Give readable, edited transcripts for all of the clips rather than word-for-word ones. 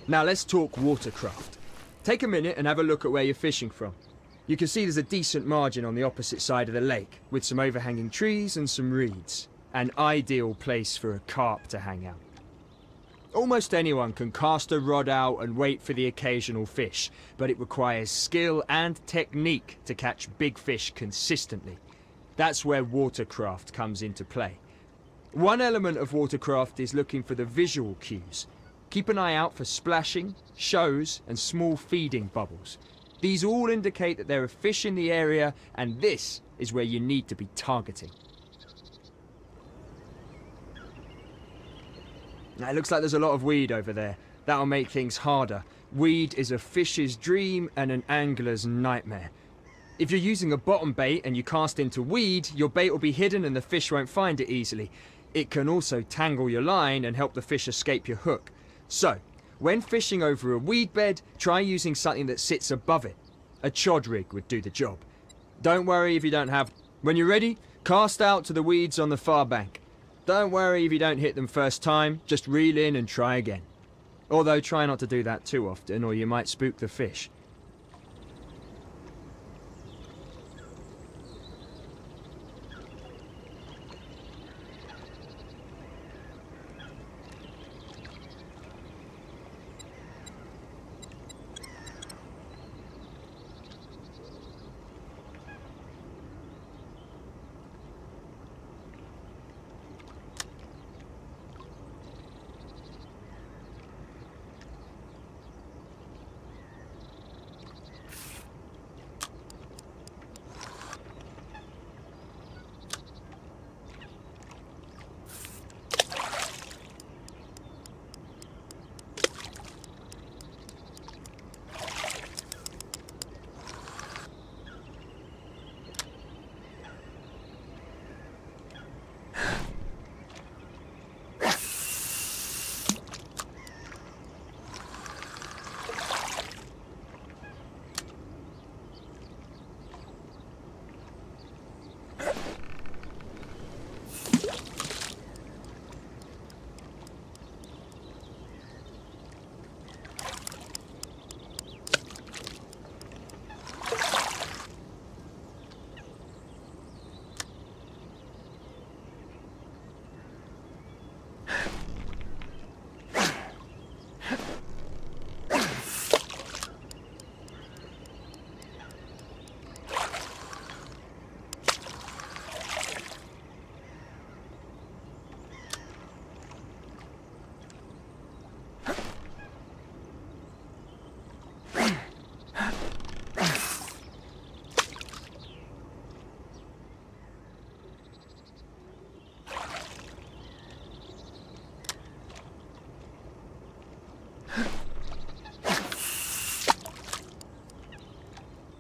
Now let's talk watercraft. Take a minute and have a look at where you're fishing from. You can see there's a decent margin on the opposite side of the lake, with some overhanging trees and some reeds. An ideal place for a carp to hang out. Almost anyone can cast a rod out and wait for the occasional fish, but it requires skill and technique to catch big fish consistently. That's where watercraft comes into play. One element of watercraft is looking for the visual cues. Keep an eye out for splashing, shows, and small feeding bubbles. These all indicate that there are fish in the area, and this is where you need to be targeting. Now, it looks like there's a lot of weed over there. That'll make things harder. Weed is a fish's dream and an angler's nightmare. If you're using a bottom bait and you cast into weed, your bait will be hidden and the fish won't find it easily. It can also tangle your line and help the fish escape your hook. So, when fishing over a weed bed, try using something that sits above it. A chod rig would do the job. Don't worry if you don't have... When you're ready, cast out to the weeds on the far bank. Don't worry if you don't hit them first time, just reel in and try again. Although try not to do that too often or you might spook the fish.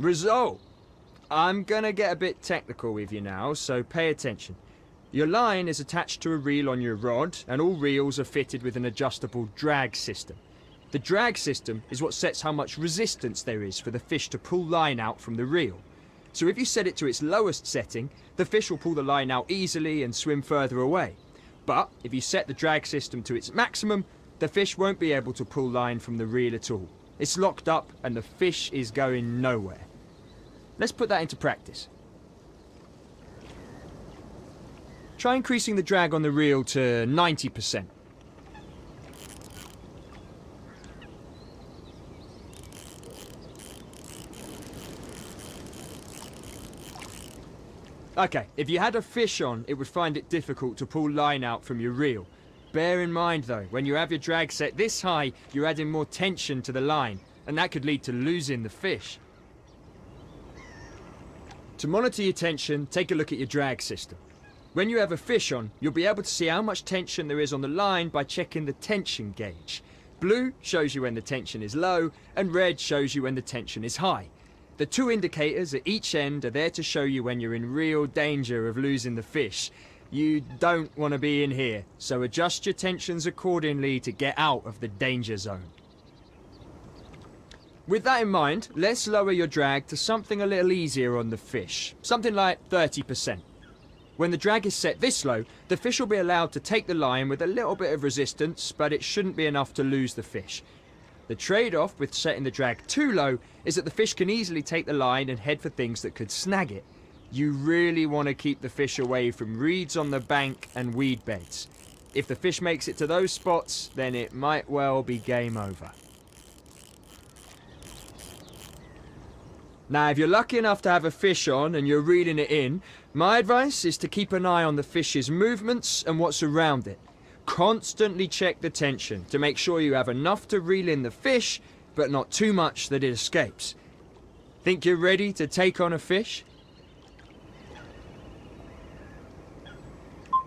Result! I'm gonna get a bit technical with you now, so pay attention. Your line is attached to a reel on your rod, and all reels are fitted with an adjustable drag system. The drag system is what sets how much resistance there is for the fish to pull line out from the reel. So if you set it to its lowest setting, the fish will pull the line out easily and swim further away. But if you set the drag system to its maximum, the fish won't be able to pull line from the reel at all. It's locked up and the fish is going nowhere. Let's put that into practice. Try increasing the drag on the reel to 90%. Okay, if you had a fish on, it would find it difficult to pull line out from your reel. Bear in mind though, when you have your drag set this high, you're adding more tension to the line, and that could lead to losing the fish. To monitor your tension, take a look at your drag system. When you have a fish on, you'll be able to see how much tension there is on the line by checking the tension gauge. Blue shows you when the tension is low, and red shows you when the tension is high. The two indicators at each end are there to show you when you're in real danger of losing the fish. You don't want to be in here, so adjust your tensions accordingly to get out of the danger zone. With that in mind, let's lower your drag to something a little easier on the fish. Something like 30%. When the drag is set this low, the fish will be allowed to take the line with a little bit of resistance, but it shouldn't be enough to lose the fish. The trade-off with setting the drag too low is that the fish can easily take the line and head for things that could snag it. You really want to keep the fish away from reeds on the bank and weed beds. If the fish makes it to those spots, then it might well be game over. Now, if you're lucky enough to have a fish on and you're reeling it in, my advice is to keep an eye on the fish's movements and what's around it. Constantly check the tension to make sure you have enough to reel in the fish, but not too much that it escapes. Think you're ready to take on a fish?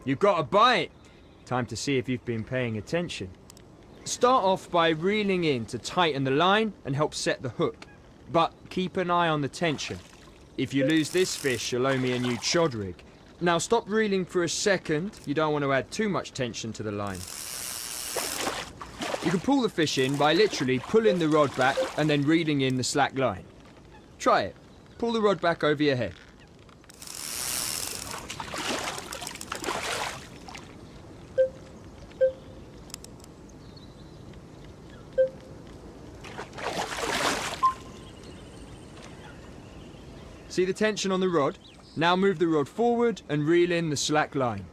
You've got a bite! Time to see if you've been paying attention. Start off by reeling in to tighten the line and help set the hook. But keep an eye on the tension. If you lose this fish, you'll owe me a new chod rig. Now stop reeling for a second. You don't want to add too much tension to the line. You can pull the fish in by literally pulling the rod back and then reeling in the slack line. Try it. Pull the rod back over your head. See the tension on the rod? Now move the rod forward and reel in the slack line.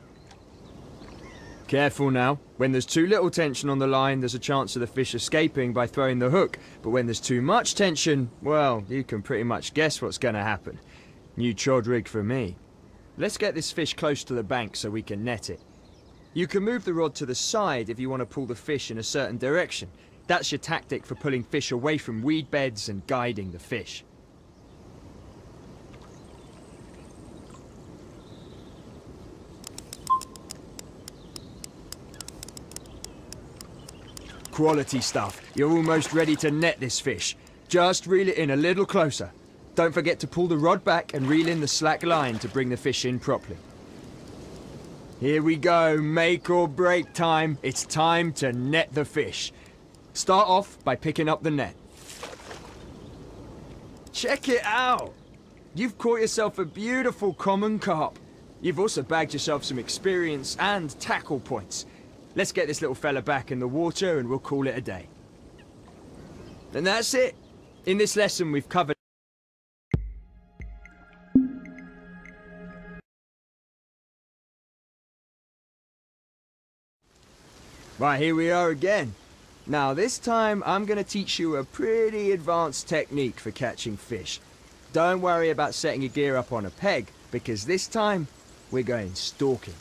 Careful now. When there's too little tension on the line, there's a chance of the fish escaping by throwing the hook. But when there's too much tension, well, you can pretty much guess what's going to happen. New chod rig for me. Let's get this fish close to the bank so we can net it. You can move the rod to the side if you want to pull the fish in a certain direction. That's your tactic for pulling fish away from weed beds and guiding the fish. Quality stuff. You're almost ready to net this fish. Just reel it in a little closer. Don't forget to pull the rod back and reel in the slack line to bring the fish in properly. Here we go, make or break time. It's time to net the fish. Start off by picking up the net. Check it out! You've caught yourself a beautiful common carp. You've also bagged yourself some experience and tackle points. Let's get this little fella back in the water and we'll call it a day. And that's it. In this lesson we've covered Right, here we are again. Now this time I'm going to teach you a pretty advanced technique for catching fish. Don't worry about setting your gear up on a peg, because this time we're going stalking.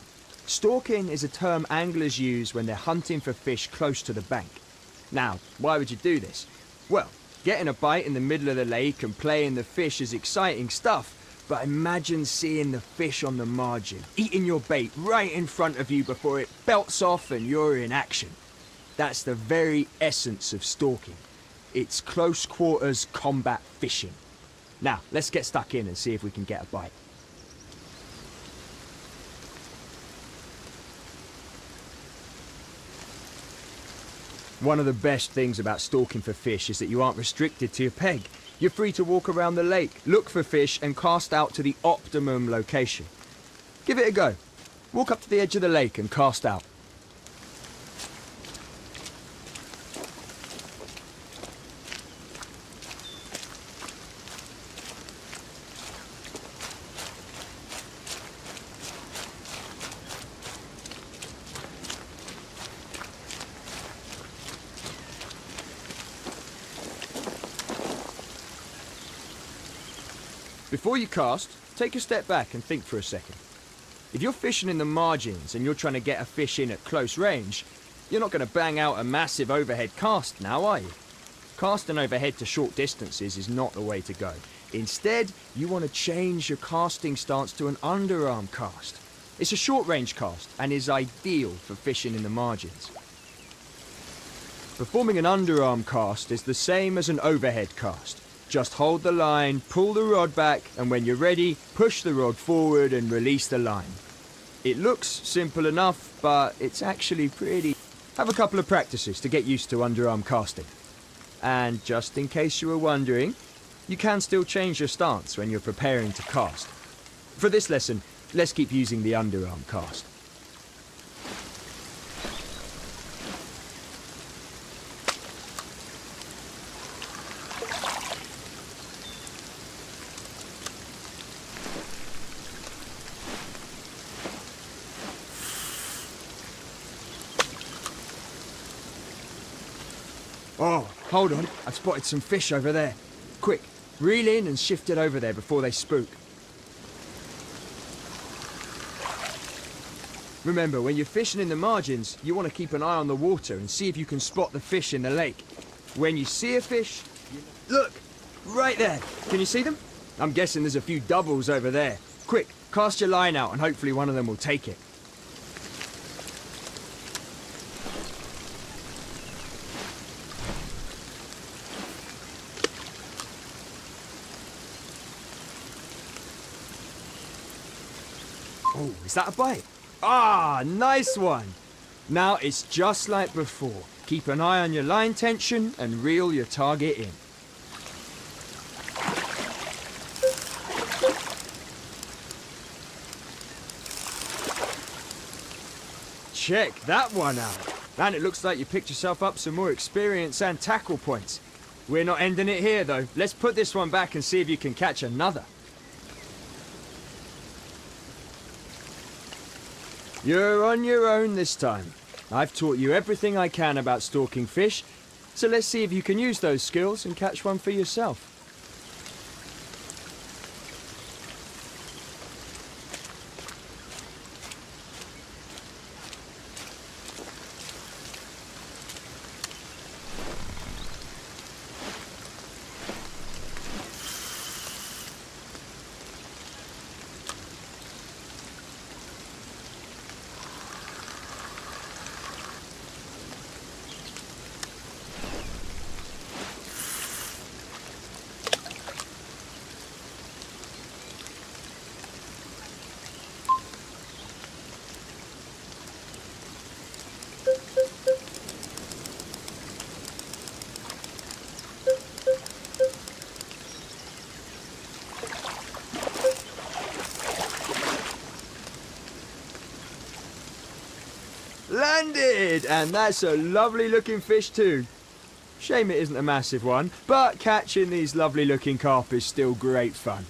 Stalking is a term anglers use when they're hunting for fish close to the bank. Now, why would you do this? Well, getting a bite in the middle of the lake and playing the fish is exciting stuff, but imagine seeing the fish on the margin, eating your bait right in front of you before it belts off and you're in action. That's the very essence of stalking. It's close quarters combat fishing. Now, let's get stuck in and see if we can get a bite. One of the best things about stalking for fish is that you aren't restricted to your peg. You're free to walk around the lake, look for fish and cast out to the optimum location. Give it a go. Walk up to the edge of the lake and cast out. Before you cast, take a step back and think for a second. If you're fishing in the margins and you're trying to get a fish in at close range, you're not going to bang out a massive overhead cast now, are you? Casting overhead to short distances is not the way to go. Instead, you want to change your casting stance to an underarm cast. It's a short range cast and is ideal for fishing in the margins. Performing an underarm cast is the same as an overhead cast. Just hold the line, pull the rod back, and when you're ready, push the rod forward and release the line. It looks simple enough, but it's actually pretty... Have a couple of practices to get used to underarm casting. And just in case you were wondering, you can still change your stance when you're preparing to cast. For this lesson, let's keep using the underarm cast. Oh, hold on. I've spotted some fish over there. Quick, reel in and shift it over there before they spook. Remember, when you're fishing in the margins, you want to keep an eye on the water and see if you can spot the fish in the lake. When you see a fish, look, right there. Can you see them? I'm guessing there's a few doubles over there. Quick, cast your line out and hopefully one of them will take it. Oh, is that a bite? Ah, nice one! Now it's just like before. Keep an eye on your line tension and reel your target in. Check that one out. And it looks like you picked yourself up some more experience and tackle points. We're not ending it here though. Let's put this one back and see if you can catch another. You're on your own this time. I've taught you everything I can about stalking fish, so let's see if you can use those skills and catch one for yourself. Landed! And that's a lovely looking fish too. Shame it isn't a massive one, but catching these lovely looking carp is still great fun.